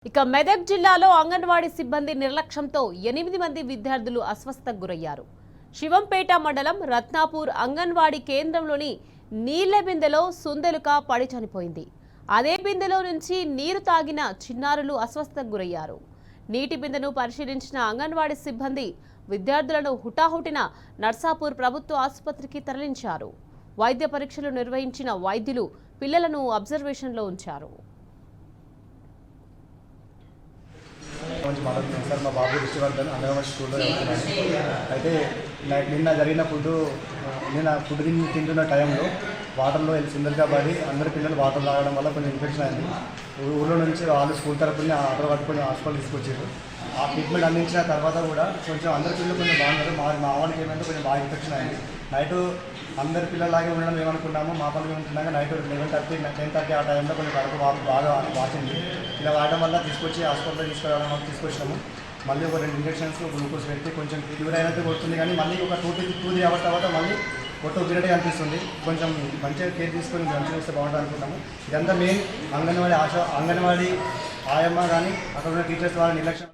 ఇక మెదక్ జిల్లాలో అంగన్వాడీ సిబ్బంది నిర్లక్ష్యంతో 8 మంది విద్యార్థులు అస్వస్థతకు గురయ్యారు. శివంపేట మండలం రత్నాపూర్ అంగన్వాడీ కేంద్రంలోని నీళ్ల బిందెలో సుందెలుక పడి చనిపోయింది. అదే బిందెలో నుంచి నీరు తాగిన చిన్నారులు అస్వస్థతకు గురయ్యారు. నీటి బిందెను పరిశీలించిన అంగన్వాడీ సిబ్బంది విద్యార్థులను హుటాహుటిన నర్సాపూర్ ప్రభుత్వ ఆసుపత్రికి తరలించారు. వైద్య పరీక్షలు నిర్వహించిన వైద్యులు పిల్లలను అబ్జర్వేషన్లో ఉంచారు. మాట్లాడుతున్నాను సార్. మా బాబు రిషివర్ధన్ అంగన్వాడీ స్కూల్లో చదువుతున్నాను. అయితే నిన్న జరిగిన నిన్న ఫుడ్ తింటున్న టైంలో వాటర్లో సుందరగా పడి అందరు పిల్లలు వాటర్ తాగడం వల్ల కొంచెం ఇన్ఫెక్షన్ అయింది. ఊళ్ళో నుంచి వాళ్ళు స్కూల్ తరపున ఆటో పట్టుకొని హాస్పిటల్ తీసుకొచ్చారు. ఆ ట్రీట్మెంట్ అందించిన తర్వాత కూడా కొంచెం అందరి పిల్లలు కొంచెం బాగున్నారు. మా వాడికి ఏమైందో కొంచెం బాగా ఇన్ఫెక్షన్ అయింది. నైట్ అందరి పిల్లలాగే ఉండడం ఏమనుకున్నాము, మా పనులు ఏమనుకున్నాక నైట్ 11:30, 10:30 ఆ టైంలో కొంచెం కడుపు బాగా వాచింది. ఇలా వాడడం వల్ల తీసుకొచ్చి హాస్పిటల్లో తీసుకొచ్చినాము. మళ్ళీ ఒక 2 ఇంజెక్షన్స్ గ్లూకోజ్ పెట్టి కొంచెం ఫీవర్ అయినట్టు కొడుతుంది, కానీ మళ్ళీ ఒక 2-3 అవర్స్ తర్వాత మళ్ళీ కొత్త ఉబ్బినట్టు అనిపిస్తుంది. కొంచెం మంచిగా కేర్ తీసుకొని మంచిగా వస్తే బాగుంటుంది అనుకుంటాము. ఇదంతా మెయిన్ అంగన్వాడీ ఆయమ్మ కానీ అక్కడ ఉన్న టీచర్స్ వాళ్ళ నిర్లక్ష్యం.